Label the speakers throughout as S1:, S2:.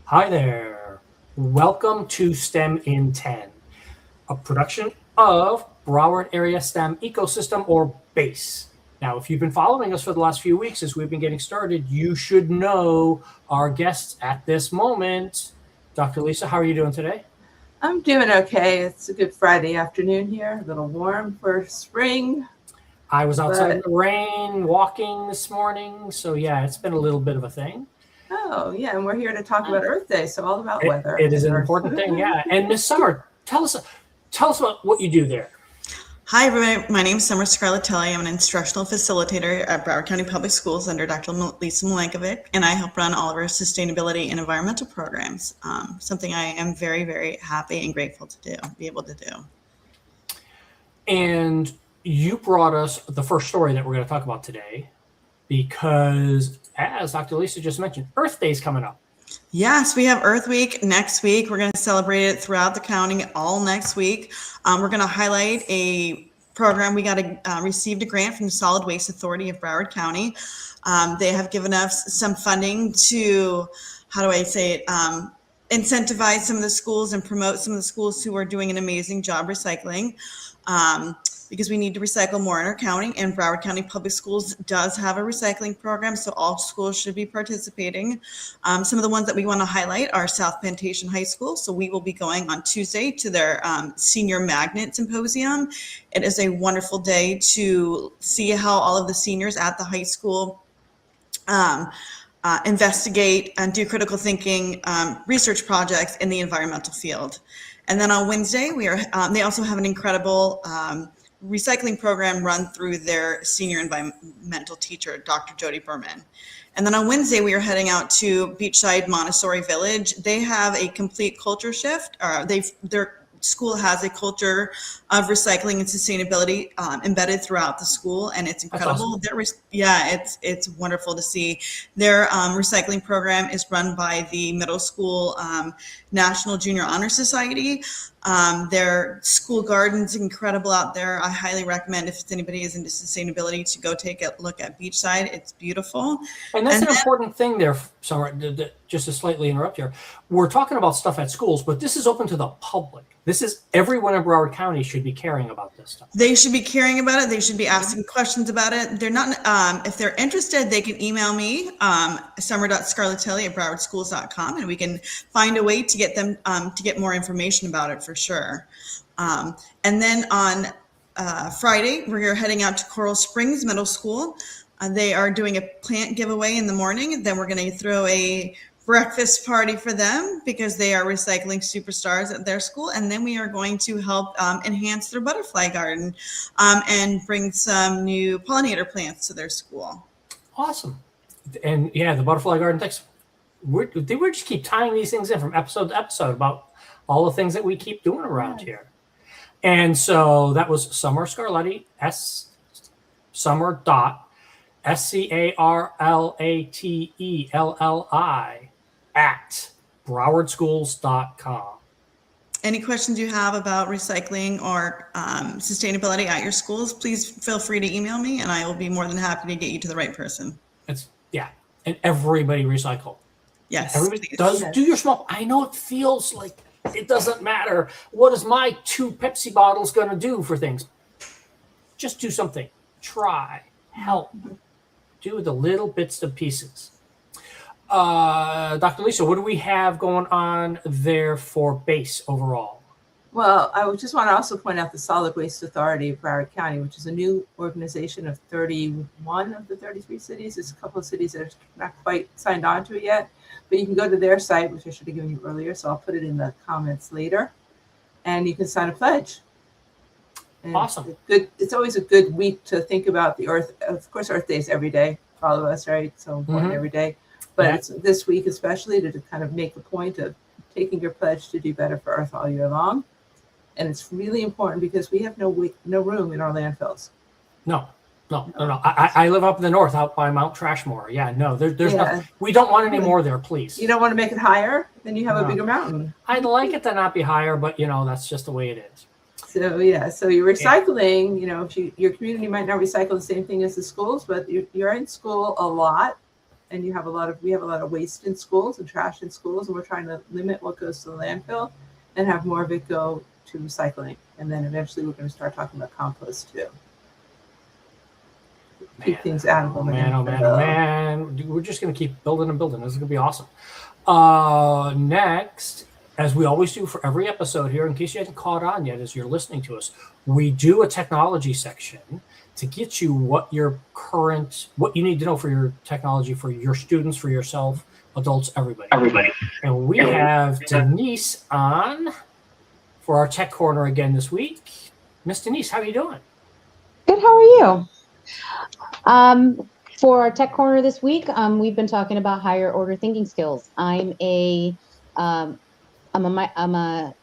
S1: Hi there. Welcome to STEM in 10, a production of Broward Area STEM Ecosystem, or BASE. Now, if you've been following us for the last few weeks as we've been getting started, you should know our guests at this moment. Dr. Lisa, how are you doing today?
S2: I'm doing okay. It's a good Friday afternoon here, a little warm for spring,
S1: I was outside in
S2: but
S1: the rain walking this morning, so yeah, it's been a little bit of a thing.
S2: oh yeah, and we're here to talk about Earth Day, so all about
S1: It,
S2: weather
S1: it is
S2: and
S1: an
S2: Earth.
S1: important thing, yeah. And Miss Summer, tell us about what you do there.
S3: Hi, everybody. My name is Summer Scarlatelli. I'm an instructional facilitator at Broward County Public Schools under Dr. Lisa Milankovic, and I help run all of our sustainability and environmental programs. Something I am very, very happy and grateful to be able to do.
S1: And you brought us the first story that we're going to talk about today because, as Dr. Lisa just mentioned, Earth Day is coming up.
S3: Yes, we have Earth Week next week. We're going to celebrate it throughout the county all next week. We're going to highlight a program. We received a grant from the Solid Waste Authority of Broward County. They have given us some funding to, incentivize some of the schools and promote some of the schools who are doing an amazing job recycling. Because we need to recycle more in our county, and Broward County Public Schools does have a recycling program, so all schools should be participating. Some of the ones that we want to highlight are South Plantation High School, so we will be going on Tuesday to their Senior Magnet Symposium. It is a wonderful day to see how all of the seniors at the high school investigate and do critical thinking research projects in the environmental field. And then on Wednesday, they also have an incredible recycling program run through their senior environmental teacher, Dr. Jody Berman. And then on Wednesday, we are heading out to Beachside Montessori Village. They have a complete culture shift. Their school has a culture of recycling and sustainability embedded throughout the school, and it's incredible.
S1: Awesome.
S3: It's wonderful to see. Their recycling program is run by the Middle School National Junior Honor Society. Their school garden's incredible out there. I highly recommend, if anybody is into sustainability, to go take a look at Beachside. It's beautiful.
S1: And that's an important thing there, Summer, just to slightly interrupt here. We're talking about stuff at schools, but this is open to the public. This is everyone in Broward County should be caring about this stuff.
S3: They should be caring about it. They should be asking questions about it. They're not, if they're interested, they can email me, summer.scarlatelli@browardschools.com, and we can find a way to get them to get more information about it for sure. And then on Friday, we're heading out to Coral Springs Middle School. They are doing a plant giveaway in the morning. Then we're going to throw a breakfast party for them because they are recycling superstars at their school. And then we are going to help enhance their butterfly garden and bring some new pollinator plants to their school.
S1: Awesome. And yeah, the butterfly garden, thanks. We just keep tying these things in from episode to episode about all the things that we keep doing around here. And so that was Summer Scarlatti, Summer.Scarlatelli at browardschools.com.
S3: Any questions you have about recycling or sustainability at your schools, please feel free to email me, and I will be more than happy to get you to the right person.
S1: And everybody recycle.
S3: Yes.
S1: Everybody does. Do your small. I know it feels like it doesn't matter. What is my 2 Pepsi bottles going to do for things? Just do something. Try. Help. Do the little bits and pieces. Dr. Lisa, what do we have going on there for BASE overall?
S2: Well, I just want to also point out the Solid Waste Authority of Broward County, which is a new organization of 31 of the 33 cities. There's a couple of cities that are not quite signed on to it yet, but you can go to their site, which I should have given you earlier, so I'll put it in the comments later, and you can sign a pledge. And
S1: awesome.
S2: It's always a good week to think about the Earth. Of course, Earth Day is every day for all of us, right? So important every day. But it's this week especially to kind of make a point of taking your pledge to do better for Earth all year long. And it's really important because we have no room in our landfills.
S1: No. I live up in the north, out by Mount Trashmore. Yeah, no, there's nothing. We don't want any more there, please.
S2: You don't want to make it higher? Then you have a bigger mountain.
S1: I'd like it to not be higher, but that's just the way it is.
S2: So so you're recycling. If your community might not recycle the same thing as the schools, but you're in school a lot, and we have a lot of waste in schools and trash in schools, and we're trying to limit what goes to the landfill and have more of it go to recycling. And then eventually we're going to start talking about compost too. Keep things out of the
S1: man. We're just going to keep building and building. This is going to be awesome. Next, as we always do for every episode here, in case you hadn't caught on yet as you're listening to us, we do a technology section to get you what you need to know for your technology, for your students, for yourself, adults, everybody. And we have Denise on for our Tech Corner again this week. Miss Denise, how are you doing?
S4: Good, how are you? For our Tech Corner this week, we've been talking about higher order thinking skills. I'm a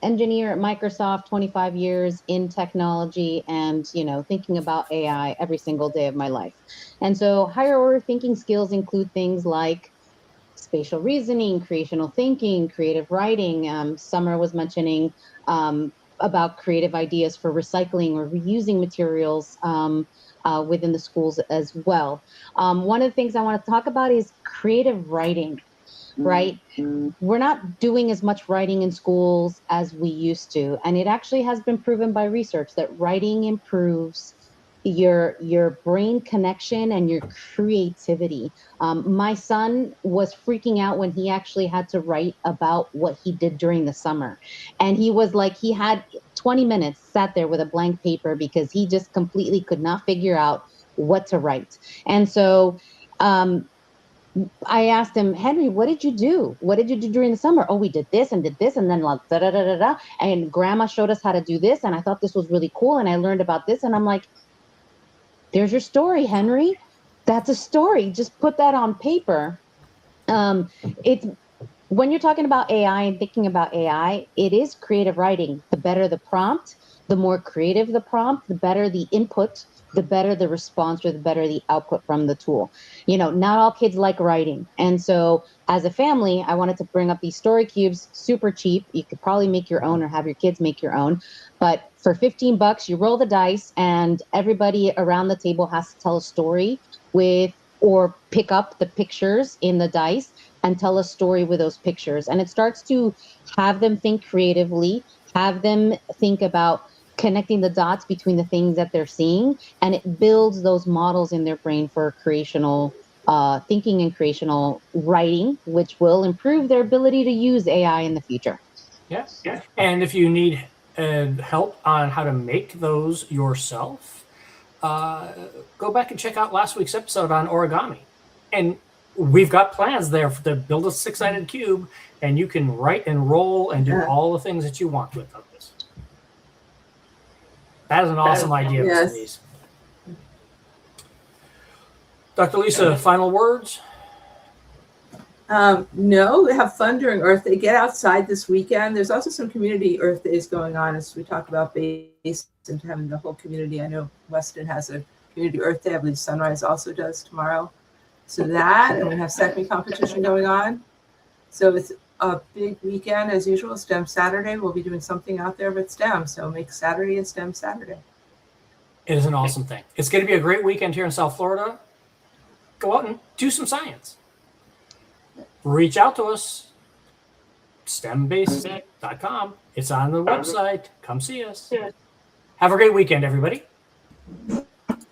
S4: engineer at Microsoft, 25 years in technology, and thinking about AI every single day of my life. And so higher order thinking skills include things like spatial reasoning, creational thinking, creative writing. Summer was mentioning about creative ideas for recycling or reusing materials within the schools as well. One of the things I want to talk about is creative writing. Right? We're not doing as much writing in schools as we used to. And it actually has been proven by research that writing improves your brain connection and your creativity. My son was freaking out when he actually had to write about what he did during the summer. And he was like, he had 20 minutes sat there with a blank paper because he just completely could not figure out what to write. And so, I asked him, Henry, what did you do? What did you do during the summer? Oh, we did this, and then like da da da da da. And grandma showed us how to do this, and I thought this was really cool, and I learned about this, and I'm like, there's your story, Henry. That's a story. Just put that on paper. It's when you're talking about AI and thinking about AI, it is creative writing. The better the prompt, the more creative the prompt, the better the input, the better the response, or the better the output from the tool. Not all kids like writing. And so as a family, I wanted to bring up these story cubes, super cheap. You could probably make your own or have your kids make your own. But for $15, you roll the dice and everybody around the table has to tell a story or pick up the pictures in the dice and tell a story with those pictures. And it starts to have them think creatively, have them think about connecting the dots between the things that they're seeing, and it builds those models in their brain for creational thinking and creational writing, which will improve their ability to use AI in the future.
S1: Yes. And if you need help on how to make those yourself, go back and check out last week's episode on origami. And we've got plans there to build a 6-sided cube, and you can write and roll and do all the things that you want with this. That is an awesome idea, Ms. Denise. Dr. Lisa, final words?
S2: No, have fun during Earth Day. Get outside this weekend. There's also some community Earth Days going on as we talk about base and having the whole community. I know Weston has a community Earth Day. I believe Sunrise also does tomorrow. So that, and we have second competition going on. So it's a big weekend as usual. STEM Saturday. We'll be doing something out there with STEM. So make Saturday a STEM Saturday.
S1: It is an awesome thing. It's going to be a great weekend here in South Florida. Go out and do some science. Reach out to us. stembase.com. It's on the website. Come see us. Have a great weekend, everybody.